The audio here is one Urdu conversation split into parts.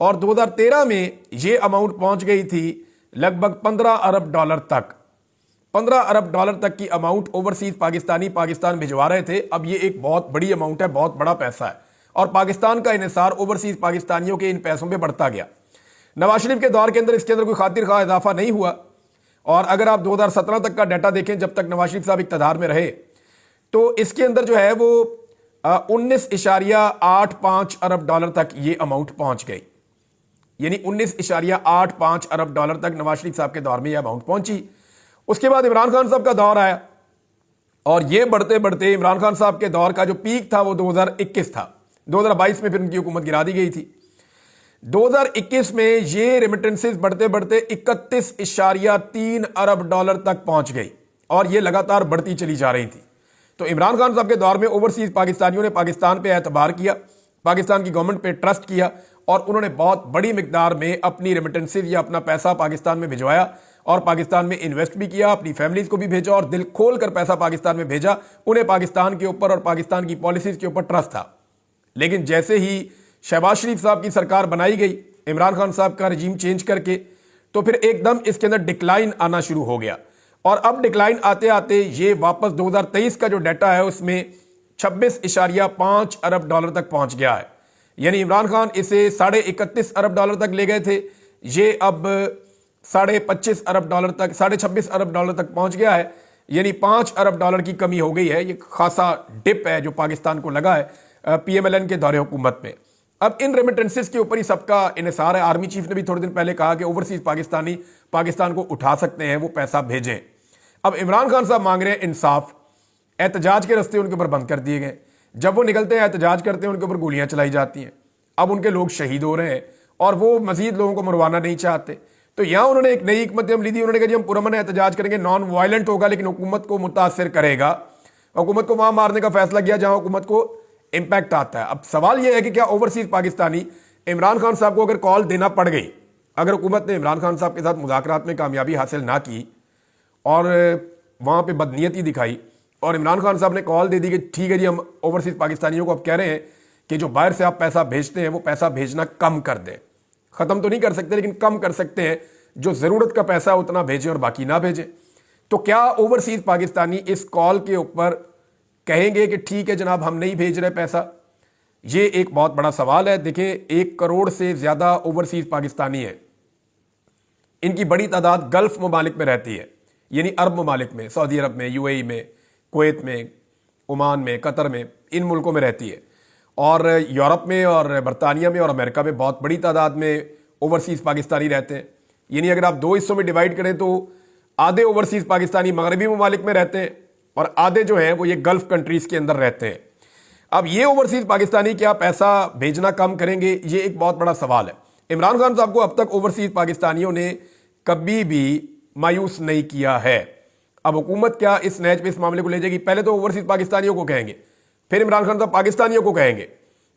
اور 2013 میں یہ اماؤنٹ پہنچ گئی تھی لگ بھگ 15 ارب ڈالر تک. 15 ارب ڈالر تک کی اماؤنٹ اوورسیز پاکستانی پاکستان بھجوا رہے تھے. اب یہ ایک بہت بڑی اماؤنٹ ہے, بہت بڑا پیسہ ہے, اور پاکستان کا انحصار اوورسیز پاکستانیوں کے ان پیسوں پہ بڑھتا گیا. نواز شریف کے دور کے اندر اس کے اندر کوئی خاطر خواہ اضافہ نہیں ہوا, اور اگر آپ 2017 تک کا ڈیٹا دیکھیں, جب تک نواز شریف صاحب اقتدار میں رہے, تو اس کے اندر جو ہے وہ 19.85 ارب ڈالر تک یہ اماؤنٹ پہنچ گئی. یعنی 19.85 ارب ڈالر تک نواز شریف صاحب کے دور میں یہ اماؤنٹ پہنچی. اس کے بعد عمران خان صاحب کا دور آیا, اور یہ بڑھتے بڑھتے عمران خان صاحب کے دور کا جو پیک تھا وہ 2021 تھا. 2022 میں پھر ان کی حکومت گرا دی گئی تھی. 2021 میں یہ ریمیٹنسز بڑھتے بڑھتے 31.3 ارب ڈالر تک پہنچ گئی, اور یہ لگاتار بڑھتی چلی جا رہی تھی. تو عمران خان صاحب کے دور میں اوورسیز پاکستانیوں نے پاکستان پہ اعتبار کیا, پاکستان کی گورنمنٹ پہ ٹرسٹ کیا, اور انہوں نے بہت بڑی مقدار میں اپنی ریمیٹنسز یا اپنا پیسہ پاکستان میں بھجوایا, اور پاکستان میں انویسٹ بھی کیا, اپنی فیملیز کو بھی بھیجا, اور دل کھول کر پیسہ پاکستان میں بھیجا. انہیں پاکستان کے اوپر اور پاکستان کی پالیسیز کے اوپر ٹرسٹ تھا. لیکن جیسے ہی شہباز شریف صاحب کی سرکار بنائی گئی عمران خان صاحب کا رجیم چینج کر کے, تو پھر ایک دم اس کے اندر ڈکلائن آنا شروع ہو گیا. اور اب ڈکلائن آتے آتے یہ واپس 2023 کا جو ڈیٹا ہے اس میں 26.5 ارب ڈالر تک پہنچ گیا ہے. یعنی عمران خان اسے 31.5 ارب ڈالر تک لے گئے تھے, یہ اب 25.5 ارب ڈالر تک 26.5 ارب ڈالر تک پہنچ گیا ہے. یعنی 5 ارب ڈالر کی کمی ہو گئی ہے. یہ خاصا ڈپ ہے جو پاکستان کو لگا ہے پی ایم ایل این کے دور حکومت میں. اب ان ریمیٹنسز کے اوپر ہی سب کا انحصار ہے. آرمی چیف نے بھی تھوڑے دن پہلے کہا کہ اوورسیز پاکستانی پاکستان کو اٹھا سکتے ہیں, وہ پیسہ بھیجیں. اب عمران خان صاحب مانگ رہے ہیں انصاف. احتجاج کے رستے ان کے اوپر بند کر دیے گئے. جب وہ نکلتے ہیں احتجاج کرتے ہیں ان کے اوپر گولیاں چلائی جاتی ہیں. اب ان کے لوگ شہید ہو رہے ہیں, اور وہ مزید لوگوں کو مروانا نہیں چاہتے. تو یہاں انہوں نے ایک نئی حکمت عملی دی. انہوں نے کہا جی ہم پرامن احتجاج کریں گے, نان وائلنٹ ہوگا, لیکن حکومت کو متاثر کرے گا. حکومت کو وہاں مارنے کا فیصلہ کیا جہاں حکومت کو امپیکٹ آتا ہے. اب سوال یہ ہے کہ کیا اوورسیز پاکستانی عمران خان صاحب کو اگر کال دینا پڑ گئی, اگر حکومت نے عمران خان صاحب کے ساتھ مذاکرات میں کامیابی حاصل نہ کی اور وہاں پہ بدنیتی دکھائی, اور عمران خان صاحب نے کال دے دی کہ ٹھیک ہے جی ہم اوورسیز پاکستانیوں کو اب کہہ رہے ہیں کہ جو باہر سے آپ پیسہ بھیجتے ہیں وہ پیسہ بھیجنا کم کر دیں. ختم تو نہیں کر سکتے لیکن کم کر سکتے ہیں, جو ضرورت کا پیسہ اتنا بھیجیں اور باقی نہ بھیجیں. تو کیا اوورسیز پاکستانی اس کال کے اوپر کہیں گے کہ ٹھیک ہے جناب ہم نہیں بھیج رہے پیسہ؟ یہ ایک بہت بڑا سوال ہے. دیکھیں 1 کروڑ سے زیادہ اوورسیز پاکستانی ہیں. ان کی بڑی تعداد گلف ممالک میں رہتی ہے, یعنی عرب ممالک میں, سعودی عرب میں, یو اے ای میں, کویت میں, عمان میں, قطر میں, ان ملکوں میں رہتی ہے. اور یورپ میں اور برطانیہ میں اور امریکہ میں بہت بڑی تعداد میں اوورسیز پاکستانی رہتے ہیں. یعنی اگر آپ 2 حصوں میں ڈیوائیڈ کریں تو آدھے اوورسیز پاکستانی مغربی ممالک میں رہتے ہیں, اور آدھے جو ہیں وہ یہ گلف کنٹریز کے اندر رہتے ہیں. اب یہ اوورسیز پاکستانی کیا پیسہ بھیجنا کم کریں گے؟ یہ ایک بہت بڑا سوال ہے. عمران خان صاحب کو اب تک اوورسیز پاکستانیوں نے کبھی بھی مایوس نہیں کیا ہے. اب حکومت کیا اس نیچ پہ اس معاملے کو لے جائے گی؟ پہلے تو اوورسیز پاکستانیوں کو کہیں گے, پھر عمران خان صاحب پاکستانیوں کو کہیں گے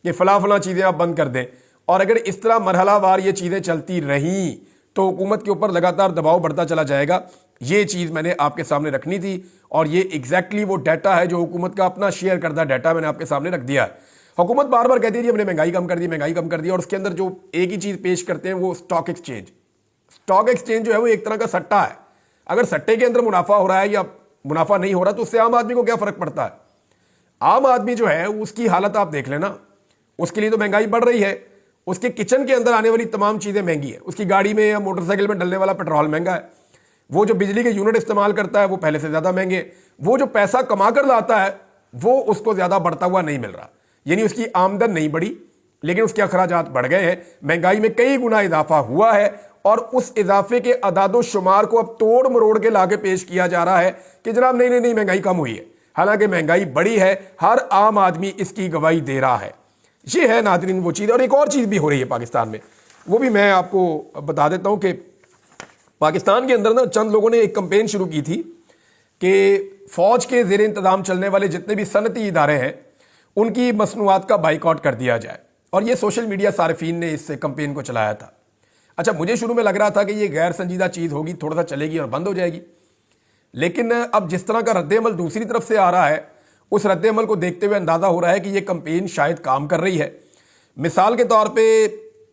کہ فلاں فلاں چیزیں آپ بند کر دیں. اور اگر اس طرح مرحلہ وار یہ چیزیں چلتی رہیں تو حکومت کے اوپر لگاتار دباؤ بڑھتا چلا جائے گا. یہ چیز میں نے آپ کے سامنے رکھنی تھی, اور یہ ایگزیکٹلی وہ ڈیٹا ہے جو حکومت کا اپنا شیئر کردہ ڈیٹا میں نے آپ کے سامنے رکھ دیا ہے. حکومت بار بار کہتی ہے جی ہم نے مہنگائی کم کر دی, مہنگائی کم کر دی, اور اس کے اندر جو ایک ہی چیز پیش کرتے ہیں وہ سٹاک ایکسچینج. سٹاک ایکسچینج جو ہے وہ ایک طرح کا سٹا ہے. اگر سٹے کے اندر منافع ہو رہا ہے یا منافع نہیں ہو رہا تو اس سے عام آدمی کو کیا فرق پڑتا ہے؟ عام آدمی جو ہے اس کی حالت آپ دیکھ لینا. اس کے لیے تو مہنگائی بڑھ رہی ہے, اس کے کچن کے اندر آنے والی تمام چیزیں مہنگی ہیں, اس کی گاڑی میں یا موٹر سائیکل میں ڈلنے والا پیٹرول مہنگا ہے, وہ جو بجلی کے یونٹ استعمال کرتا ہے وہ پہلے سے زیادہ مہنگے, وہ جو پیسہ کما کر لاتا ہے وہ اس کو زیادہ بڑھتا ہوا نہیں مل رہا. یعنی اس کی آمدن نہیں بڑھی لیکن اس کے اخراجات بڑھ گئے ہیں. مہنگائی میں کئی گنا اضافہ ہوا ہے, اور اس اضافے کے اعداد و شمار کو اب توڑ مروڑ کے لا کے پیش کیا جا رہا ہے کہ جناب نہیں مہنگائی کم ہوئی ہے, حالانکہ مہنگائی بڑی ہے. ہر عام آدمی اس کی گواہی دے رہا ہے. یہ ہے ناظرین وہ چیز. اور ایک اور چیز بھی ہو رہی ہے پاکستان میں, وہ بھی میں آپ کو بتا دیتا ہوں کہ پاکستان کے اندر نا چند لوگوں نے ایک کمپین شروع کی تھی کہ فوج کے زیر انتظام چلنے والے جتنے بھی صنعتی ادارے ہیں ان کی مصنوعات کا بائیکاٹ کر دیا جائے. اور یہ سوشل میڈیا صارفین نے اس کمپین کو چلایا تھا. اچھا مجھے شروع میں لگ رہا تھا کہ یہ غیر سنجیدہ چیز ہوگی, تھوڑا سا چلے گی اور بند ہو جائے گی, لیکن اب جس طرح کا رد عمل دوسری طرف سے آ رہا ہے اس رد عمل کو دیکھتے ہوئے اندازہ ہو رہا ہے کہ یہ کمپین شاید کام کر رہی ہے. مثال کے طور پہ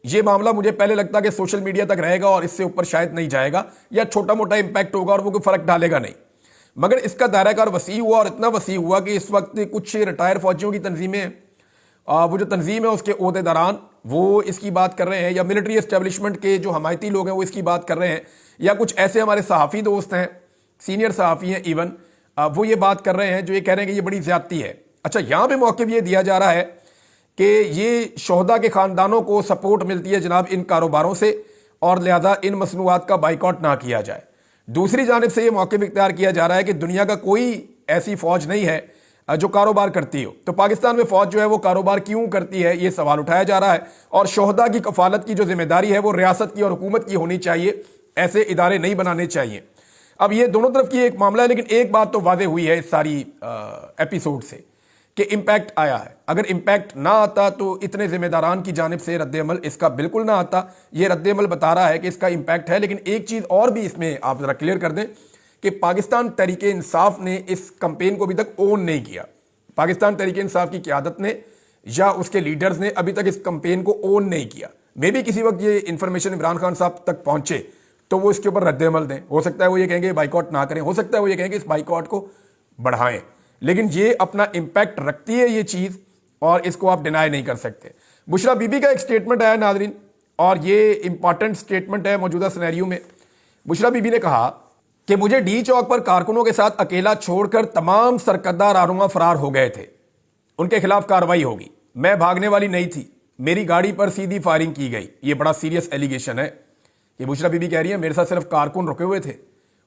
یہ معاملہ مجھے پہلے لگتا کہ سوشل میڈیا تک رہے گا اور اس سے اوپر شاید نہیں جائے گا یا چھوٹا موٹا امپیکٹ ہوگا اور وہ کوئی فرق ڈالے گا نہیں، مگر اس کا دائرہ کار وسیع ہوا اور اتنا وسیع ہوا کہ اس وقت کچھ ریٹائر فوجیوں کی تنظیمیں وہ جو تنظیم ہے اس کے عہدے داران وہ اس کی بات کر رہے ہیں، یا ملٹری اسٹیبلشمنٹ کے جو حمایتی لوگ ہیں وہ اس کی بات کر رہے ہیں، یا کچھ ایسے ہمارے صحافی دوست ہیں، سینئر صحافی ہیں ایون، وہ یہ بات کر رہے ہیں جو یہ کہہ رہے ہیں کہ یہ بڑی زیادتی ہے۔ اچھا، یہاں پہ موقف یہ دیا جا رہا ہے کہ یہ شہداء کے خاندانوں کو سپورٹ ملتی ہے جناب ان کاروباروں سے، اور لہذا ان مصنوعات کا بائیکاٹ نہ کیا جائے۔ دوسری جانب سے یہ موقف اختیار کیا جا رہا ہے کہ دنیا کا کوئی ایسی فوج نہیں ہے جو کاروبار کرتی ہو، تو پاکستان میں فوج جو ہے وہ کاروبار کیوں کرتی ہے، یہ سوال اٹھایا جا رہا ہے، اور شہداء کی کفالت کی جو ذمہ داری ہے وہ ریاست کی اور حکومت کی ہونی چاہیے، ایسے ادارے نہیں بنانے چاہیے۔ اب یہ دونوں طرف کی ایک معاملہ ہے، لیکن ایک بات تو واضح ہوئی ہے اس ساری ایپیسوڈ سے کہ امپیکٹ آیا ہے۔ اگر امپیکٹ نہ آتا تو اتنے ذمہ داران کی جانب سے رد عمل اس کا بالکل نہ آتا۔ یہ رد عمل بتا رہا ہے کہ اس کا امپیکٹ ہے، لیکن ایک چیز اور بھی اس میں آپ ذرا کلیئر کر دیں کہ پاکستان تحریک انصاف نے اس کمپین کو ابھی تک اون نہیں کیا۔ پاکستان تحریک انصاف کی قیادت نے یا اس کے لیڈرز نے ابھی تک اس کمپین کو اون نہیں کیا۔ میں بھی کسی وقت یہ انفارمیشن عمران خان صاحب تک پہنچے تو وہ اس کے اوپر رد عمل دیں، ہو سکتا ہے وہ یہ کہیں گے بائیکاٹ نہ کریں، ہو سکتا ہے وہ یہ کہیں گے اس بائیکاٹ کو بڑھائیں، لیکن یہ اپنا امپیکٹ رکھتی ہے یہ چیز، اور اس کو آپ ڈینائی نہیں کر سکتے۔ بشرا بی بی کا ایک سٹیٹمنٹ آیا ناظرین، اور یہ امپورٹنٹ سٹیٹمنٹ ہے موجودہ سینیریو میں۔ بشرا بی بی نے کہا کہ مجھے ڈی چوک پر کارکنوں کے ساتھ اکیلا چھوڑ کر تمام سرکردہ رہنما فرار ہو گئے تھے، ان کے خلاف کارروائی ہوگی، میں بھاگنے والی نہیں تھی، میری گاڑی پر سیدھی فائرنگ کی گئی۔ یہ بڑا سیریس ایلیگیشن ہے، یہ بشرا بی بی کہہ رہی ہے میرے ساتھ صرف کارکن رکے ہوئے تھے۔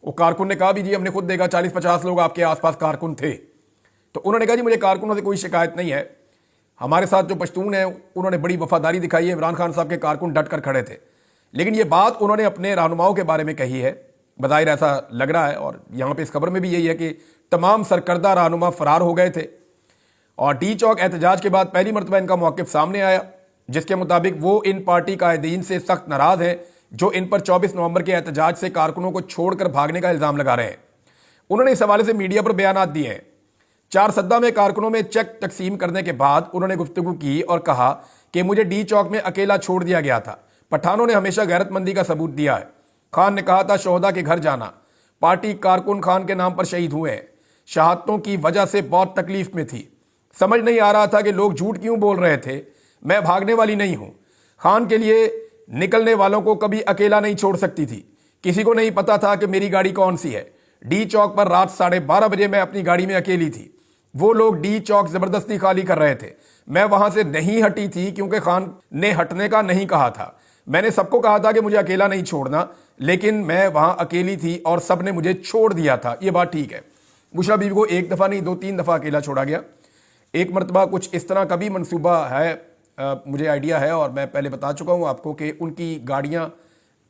وہ کارکن نے کہا بھی جی ہم نے خود دیکھا 40-50 لوگ آپ کے آس پاس کارکن تھے، تو انہوں نے کہا جی مجھے کارکنوں سے کوئی شکایت نہیں ہے، ہمارے ساتھ جو پشتون ہیں انہوں نے بڑی وفاداری دکھائی ہے، عمران خان صاحب کے کارکن ڈٹ کر کھڑے تھے۔ لیکن یہ بات انہوں نے اپنے رہنماؤں کے بارے میں کہی ہے، بظاہر ایسا لگ رہا ہے، اور یہاں پہ اس خبر میں بھی یہی ہے کہ تمام سرکردہ رہنما فرار ہو گئے تھے، اور ڈی چوک احتجاج کے بعد پہلی مرتبہ ان کا موقف سامنے آیا، جس کے مطابق وہ ان پارٹی قائدین سے سخت ناراض ہیں جو ان پر 24 نومبر کے احتجاج سے کارکنوں کو چھوڑ کر بھاگنے کا الزام لگا رہے ہیں۔ انہوں نے اس حوالے سے میڈیا پر بیانات دیے ہیں۔ چارسدہ میں کارکنوں میں چیک تقسیم کرنے کے بعد انہوں نے گفتگو کی اور کہا کہ مجھے ڈی چوک میں اکیلا چھوڑ دیا گیا تھا، پٹھانوں نے ہمیشہ غیرت مندی کا ثبوت دیا ہے۔ خان نے کہا تھا شہداء کے گھر جانا، پارٹی کارکن خان کے نام پر شہید ہوئے ہیں، شہادتوں کی وجہ سے بہت تکلیف میں تھی، سمجھ نہیں آ رہا تھا کہ لوگ جھوٹ کیوں بول رہے تھے، میں بھاگنے والی نہیں ہوں، خان کے لیے نکلنے والوں کو کبھی اکیلا نہیں چھوڑ سکتی تھی، کسی کو نہیں پتا تھا کہ میری گاڑی کون سی ہے۔ ڈی چوک پر رات 12:30 بجے میں اپنی گاڑی میں اکیلی تھی، وہ لوگ ڈی چوک زبردستی خالی کر رہے تھے، میں وہاں سے نہیں ہٹی تھی کیونکہ خان نے ہٹنے کا نہیں کہا تھا، میں نے سب کو کہا تھا کہ مجھے اکیلا نہیں چھوڑنا، لیکن میں وہاں اکیلی تھی اور سب نے مجھے چھوڑ دیا تھا۔ یہ بات ٹھیک ہے، بشرا بیوی کو ایک دفعہ نہیں 2-3 دفعہ اکیلا چھوڑا گیا۔ ایک مرتبہ کچھ اس طرح کا بھی منصوبہ ہے، مجھے آئیڈیا ہے، اور میں پہلے بتا چکا ہوں آپ کو کہ ان کی گاڑیاں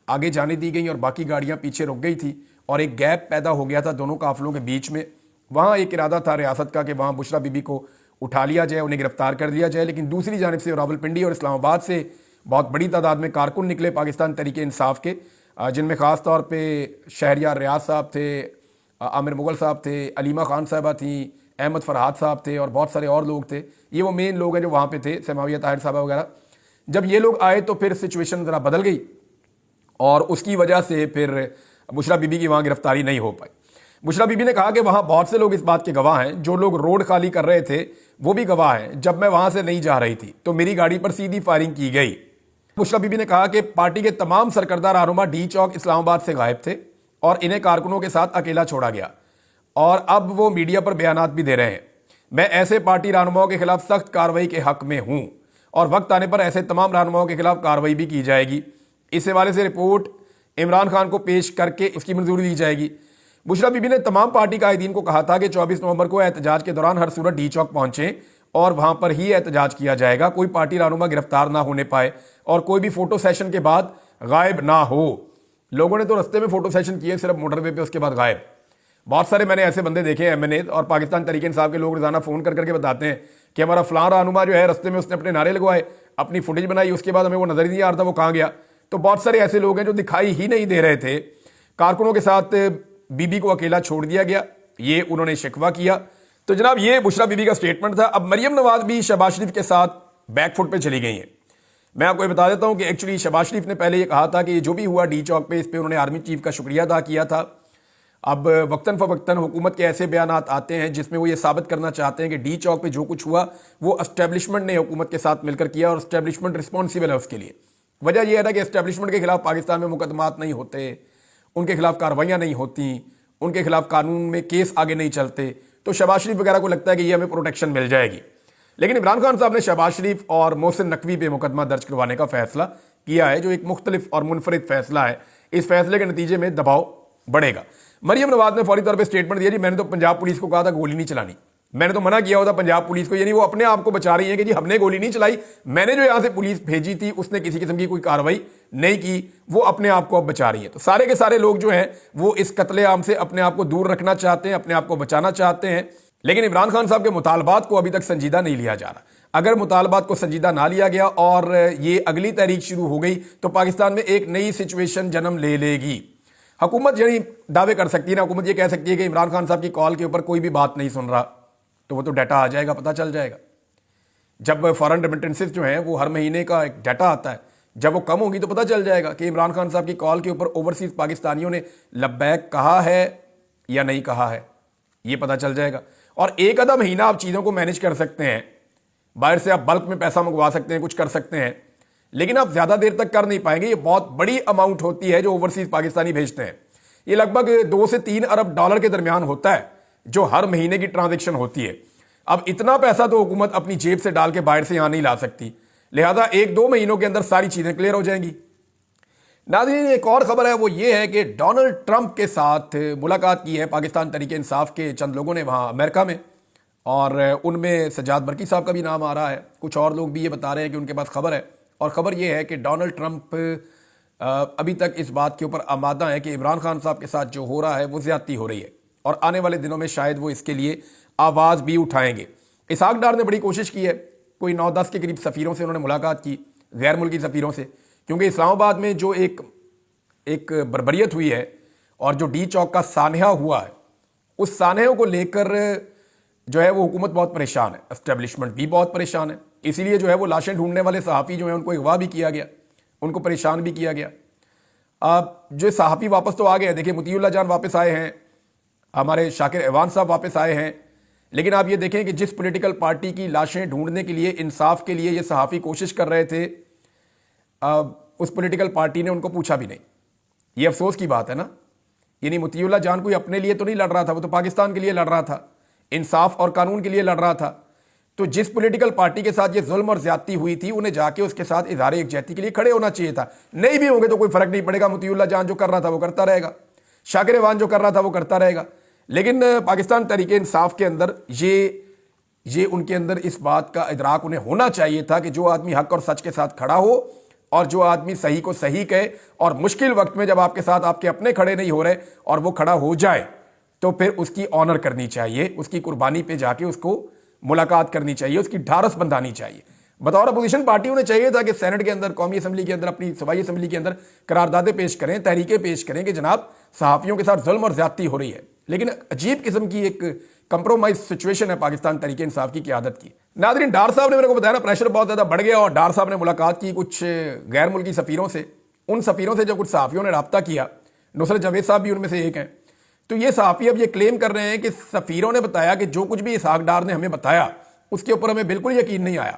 آگے جانے دی گئیں اور باقی گاڑیاں پیچھے رک گئی تھی، اور ایک گیپ پیدا ہو گیا تھا دونوں قافلوں کے بیچ میں۔ وہاں ایک ارادہ تھا ریاست کا کہ وہاں بشرا بی بی کو اٹھا لیا جائے، انہیں گرفتار کر لیا جائے، لیکن دوسری جانب سے راولپنڈی اور اسلام آباد سے بہت بڑی تعداد میں کارکن نکلے پاکستان تحریک انصاف کے، جن میں خاص طور پہ شہریار ریاض صاحب تھے، عامر مغل صاحب تھے، علیمہ خان صاحبہ تھیں، احمد فرحات صاحب تھے، اور بہت سارے اور لوگ تھے۔ یہ وہ مین لوگ ہیں جو وہاں پہ تھے، سماویہ طاہر صاحبہ وغیرہ۔ جب یہ لوگ آئے تو پھر سچویشن ذرا بدل گئی، اور اس کی وجہ سے پھر بشرا بی بی کی وہاں گرفتاری نہیں ہو پائی۔ بشرا بی بی نے کہا کہ وہاں بہت سے لوگ اس بات کے گواہ ہیں، جو لوگ روڈ خالی کر رہے تھے وہ بھی گواہ ہیں، جب میں وہاں سے نہیں جا رہی تھی تو میری گاڑی پر سیدھی فائرنگ کی گئی۔ بشرا بی بی نے کہا کہ پارٹی کے تمام سرکردہ رہنما ڈی چوک اسلام آباد سے غائب تھے اور انہیں کارکنوں کے ساتھ اکیلا چھوڑا گیا، اور اب وہ میڈیا پر بیانات بھی دے رہے ہیں۔ میں ایسے پارٹی رہنماؤں کے خلاف سخت کارروائی کے حق میں ہوں، اور وقت آنے پر ایسے تمام رہنماؤں کے خلاف کارروائی بھی کی جائے گی۔ اس حوالے سے رپورٹ عمران خان کو پیش کر کے اس کی منظوری دی جائے گی۔ بشرا بی بی نے تمام پارٹی قائدین کو کہا تھا کہ 24 نومبر کو احتجاج کے دوران ہر صورت ڈی چوک پہنچیں اور وہاں پر ہی احتجاج کیا جائے گا، کوئی پارٹی رہنما گرفتار نہ ہونے پائے، اور کوئی بھی فوٹو سیشن کے بعد غائب نہ ہو۔ لوگوں نے تو رستے میں فوٹو سیشن کیے صرف موٹر وے پہ، اس کے بعد غائب۔ بہت سارے میں نے ایسے بندے دیکھے ایم این اے اور پاکستان تحریک انصاف کے لوگ روزانہ فون کر کے بتاتے ہیں کہ ہمارا فلاں رہنما جو ہے رستے میں اس نے اپنے نعرے لگوائے، اپنی فوٹیج بنائی، اس کے بعد ہمیں وہ نظر ہی نہیں آ رہا تھا وہ کہاں گیا۔ تو بہت سارے ایسے لوگ ہیں جو دکھائی ہی نہیں دے رہے تھے۔ کارکنوں کے ساتھ بی بی کو اکیلا چھوڑ دیا گیا، یہ انہوں نے شکوہ کیا۔ تو جناب یہ بشرا بی بی کا سٹیٹمنٹ تھا۔ اب مریم نواز بھی شہباز شریف کے ساتھ بیک فٹ پہ چلی گئی ہیں۔ میں آپ کو یہ بتا دیتا ہوں کہ ایکچولی شہباز شریف نے پہلے یہ کہا تھا کہ یہ جو بھی ہوا ڈی چوک پہ، اس پہ انہوں نے آرمی چیف کا شکریہ ادا کیا تھا. اب وقتاً فوقتاً حکومت کے ایسے بیانات آتے ہیں جس میں وہ یہ ثابت کرنا چاہتے ہیں کہ ڈی چوک پہ جو کچھ ہوا وہ اسٹیبلشمنٹ نے حکومت کے ساتھ مل کر کیا اور اسٹیبلشمنٹ رسپانسبل ہے اس کے لیے. وجہ یہ ہے نا کہ اسٹیبلشمنٹ کے خلاف پاکستان میں مقدمات نہیں ہوتے، ان کے خلاف کارروائیاں نہیں ہوتی، ان کے خلاف قانون میں کیس آگے نہیں چلتے، تو شہباز شریف وغیرہ کو لگتا ہے کہ یہ ہمیں پروٹیکشن مل جائے گی. لیکن عمران خان صاحب نے شہباز شریف اور محسن نقوی پہ مقدمہ درج کروانے کا فیصلہ کیا ہے، جو ایک مختلف اور منفرد فیصلہ ہے. اس فیصلے کے نتیجے میں دباؤ بڑھے گا. مریم نواز نے فوری طور پہ اسٹیٹمنٹ دیا، جی میں نے تو پنجاب پولیس کو کہا تھا گولی نہیں چلانی، میں نے تو منع کیا ہوتا پنجاب پولیس کو، یعنی وہ اپنے آپ کو بچا رہی ہے کہ جی ہم نے گولی نہیں چلائی، میں نے جو یہاں سے پولیس بھیجی تھی اس نے کسی قسم کی کوئی کارروائی نہیں کی، وہ اپنے آپ کو اب بچا رہی ہے. تو سارے کے سارے لوگ جو ہیں وہ اس قتل عام سے اپنے آپ کو دور رکھنا چاہتے ہیں، اپنے آپ کو بچانا چاہتے ہیں. لیکن عمران خان صاحب کے مطالبات کو ابھی تک سنجیدہ نہیں لیا جا رہا. اگر مطالبات کو سنجیدہ نہ لیا گیا اور یہ اگلی تحریک شروع ہو گئی تو پاکستان میں ایک نئی سچویشن جنم لے لے گی. حکومت یعنی دعوے کر سکتی ہے نا، حکومت یہ کہہ سکتی ہے کہ عمران خان صاحب کی کال کے اوپر کوئی بھی بات نہیں سن رہا، تو وہ تو ڈیٹا آ جائے گا، پتہ چل جائے گا. جب فارن ریمیٹنسز جو ہیں وہ ہر مہینے کا ایک ڈیٹا آتا ہے، جب وہ کم ہوگی تو پتہ چل جائے گا کہ عمران خان صاحب کی کال کے اوپر اوورسیز پاکستانیوں نے لبیک کہا ہے یا نہیں کہا ہے، یہ پتہ چل جائے گا. اور ایک آدھا مہینہ آپ چیزوں کو مینیج کر سکتے ہیں، باہر سے آپ بلک میں پیسہ منگوا سکتے ہیں، کچھ کر سکتے ہیں، لیکن آپ زیادہ دیر تک کر نہیں پائیں گے. یہ بہت بڑی اماؤنٹ ہوتی ہے جو اوورسیز پاکستانی بھیجتے ہیں. یہ لگ بھگ 2 سے 3 ارب ڈالر کے درمیان ہوتا ہے جو ہر مہینے کی ٹرانزیکشن ہوتی ہے. اب اتنا پیسہ تو حکومت اپنی جیب سے ڈال کے باہر سے یہاں نہیں لا سکتی، لہذا 1-2 مہینوں کے اندر ساری چیزیں کلیئر ہو جائیں گی. ناظرین ایک اور خبر ہے، وہ یہ ہے کہ ڈونلڈ ٹرمپ کے ساتھ ملاقات کی ہے پاکستان تحریک انصاف کے چند لوگوں نے وہاں امریکہ میں، اور ان میں سجاد برقی صاحب کا بھی نام آ رہا ہے. کچھ اور لوگ بھی یہ بتا رہے ہیں کہ ان کے پاس خبر ہے، اور خبر یہ ہے کہ ڈونلڈ ٹرمپ ابھی تک اس بات کے اوپر آمادہ ہے کہ عمران خان صاحب کے ساتھ جو ہو رہا ہے وہ زیادتی ہو رہی ہے، اور آنے والے دنوں میں شاید وہ اس کے لیے آواز بھی اٹھائیں گے. اسحاق ڈار نے بڑی کوشش کی ہے، کوئی 9-10 کے قریب سفیروں سے انہوں نے ملاقات کی، غیر ملکی سفیروں سے، کیونکہ اسلام آباد میں جو ایک بربریت ہوئی ہے اور جو ڈی چوک کا سانحہ ہوا ہے، اس سانحے کو لے کر جو ہے وہ حکومت بہت پریشان ہے، اسٹیبلشمنٹ بھی بہت پریشان ہے. اسی لیے جو ہے وہ لاشیں ڈھونڈنے والے صحافی جو ہیں ان کو اغوا بھی کیا گیا، ان کو پریشان بھی کیا گیا. جو صحافی واپس تو آ گئے ہیں، دیکھیں مطیع اللہ جان واپس آئے ہیں، ہمارے شاکر ایوان صاحب واپس آئے ہیں، لیکن آپ یہ دیکھیں کہ جس پولیٹیکل پارٹی کی لاشیں ڈھونڈنے کے لیے، انصاف کے لیے یہ صحافی کوشش کر رہے تھے، اس پولیٹیکل پارٹی نے ان کو پوچھا بھی نہیں. یہ افسوس کی بات ہے نا. یعنی مطیع اللہ جان کوئی اپنے لیے تو نہیں لڑ رہا تھا، وہ تو پاکستان کے لیے لڑ رہا تھا، انصاف اور قانون کے لیے لڑ رہا تھا. تو جس پولیٹیکل پارٹی کے ساتھ یہ ظلم اور زیادتی ہوئی تھی انہیں جا کے اس کے ساتھ اظہار یکجہتی کے لیے کھڑے ہونا چاہیے تھا. نہیں بھی ہوں گے تو کوئی فرق نہیں پڑے گا، مطیع اللہ جان جو کر رہا تھا وہ کرتا رہے گا، شاکر ایوان جو کر رہا تھا وہ کرتا رہے گا. لیکن پاکستان تحریک انصاف کے اندر یہ ان کے اندر اس بات کا ادراک انہیں ہونا چاہیے تھا کہ جو آدمی حق اور سچ کے ساتھ کھڑا ہو اور جو آدمی صحیح کو صحیح کہے، اور مشکل وقت میں جب آپ کے ساتھ آپ کے اپنے کھڑے نہیں ہو رہے اور وہ کھڑا ہو جائے تو پھر اس کی آنر کرنی چاہیے، اس کی قربانی پہ جا کے اس کو ملاقات کرنی چاہیے، اس کی ڈھارس بندھانی چاہیے. بطور اپوزیشن پارٹی انہیں چاہیے تھا کہ سینٹ کے اندر، قومی اسمبلی کے اندر، اپنی صوبائی اسمبلی کے اندر قراردادیں پیش کریں، تحریکیں پیش کریں کہ جناب صحافیوں کے ساتھ ظلم اور زیادتی ہو رہی ہے. لیکن عجیب قسم کی ایک کمپرومائز سچویشن ہے پاکستان تحریک انصاف کی قیادت کی. ناظرین ڈار صاحب نے میرے کو بتایا نا پریشر بہت زیادہ بڑھ گیا، اور ڈار صاحب نے ملاقات کی کچھ غیر ملکی سفیروں سے. ان سفیروں سے جب کچھ صحافیوں نے رابطہ کیا، نصرت جاوید صاحب بھی ان میں سے ایک ہیں، تو یہ صحافی اب یہ کلیم کر رہے ہیں کہ سفیروں نے بتایا کہ جو کچھ بھی اسحاق ڈار نے ہمیں بتایا اس کے اوپر ہمیں بالکل یقین نہیں آیا.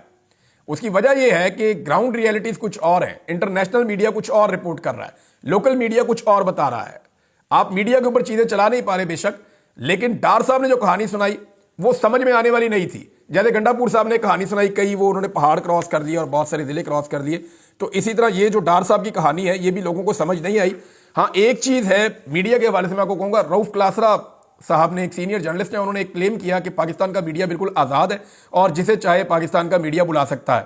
اس کی وجہ یہ ہے کہ گراؤنڈ ریئلٹیز کچھ اور ہیں، انٹرنیشنل میڈیا کچھ اور رپورٹ کر رہا ہے، لوکل میڈیا کچھ اور بتا رہا ہے. آپ میڈیا کے اوپر چیزیں چلا نہیں پا رہے بے شک، لیکن ڈار صاحب نے جو کہانی سنائی وہ سمجھ میں آنے والی نہیں تھی. جیسے گنڈا پور صاحب نے کہانی سنائی، کئی وہ انہوں نے پہاڑ کراس کر دیے اور بہت سارے ضلع کراس کر دیے، تو اسی طرح یہ جو ڈار صاحب کی کہانی ہے یہ بھی لوگوں کو سمجھ نہیں آئی. ہاں ایک چیز ہے میڈیا کے حوالے سے میں آپ کو کہوں گا، رؤف کلاسرا صاحب نے، ایک سینئر جرنلسٹ ہیں، انہوں نے ایک کلیم کیا کہ پاکستان کا میڈیا بالکل آزاد ہے اور جسے چاہے پاکستان کا میڈیا بلا سکتا ہے.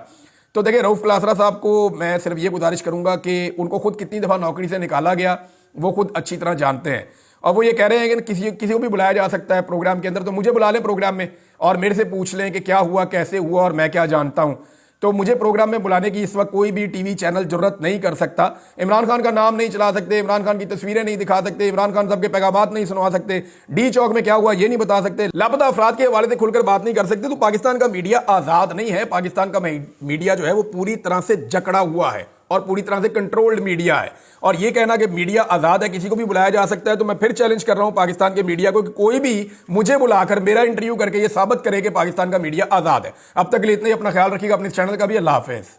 تو دیکھیں رؤف کلاسرا صاحب کو میں صرف یہ گزارش کروں گا کہ ان کو خود کتنی دفعہ نوکری سے نکالا گیا وہ خود اچھی طرح جانتے ہیں، اور وہ یہ کہہ رہے ہیں کہ کسی کو بھی بلایا جا سکتا ہے پروگرام کے اندر، تو مجھے بلا لیں پروگرام میں اور میرے سے پوچھ لیں کہ کیا ہوا، کیسے ہوا اور میں کیا جانتا ہوں. تو مجھے پروگرام میں بلانے کی اس وقت کوئی بھی ٹی وی چینل ضرورت نہیں کر سکتا. عمران خان کا نام نہیں چلا سکتے, عمران خان کی تصویریں نہیں دکھا سکتے, عمران خان صاحب کے پیغامات نہیں سنوا سکتے, ڈی چوک میں کیا ہوا یہ نہیں بتا سکتے, لاپتہ افراد کے حوالے سے کھل کر بات نہیں کر سکتے. تو پاکستان کا میڈیا آزاد نہیں ہے. پاکستان کا میڈیا جو ہے وہ پوری طرح سے جکڑا ہوا ہے اور پوری طرح سے کنٹرولڈ میڈیا ہے. اور یہ کہنا کہ میڈیا آزاد ہے, کسی کو بھی بلایا جا سکتا ہے, تو میں پھر چیلنج کر رہا ہوں پاکستان کے میڈیا کو کہ کوئی بھی مجھے بلا کر میرا انٹرویو کر کے یہ ثابت کرے کہ پاکستان کا میڈیا آزاد ہے. اب تک کے لیے اتنا ہی. اپنا خیال رکھیے گا, اپنے چینل کا بھی. اللہ حافظ.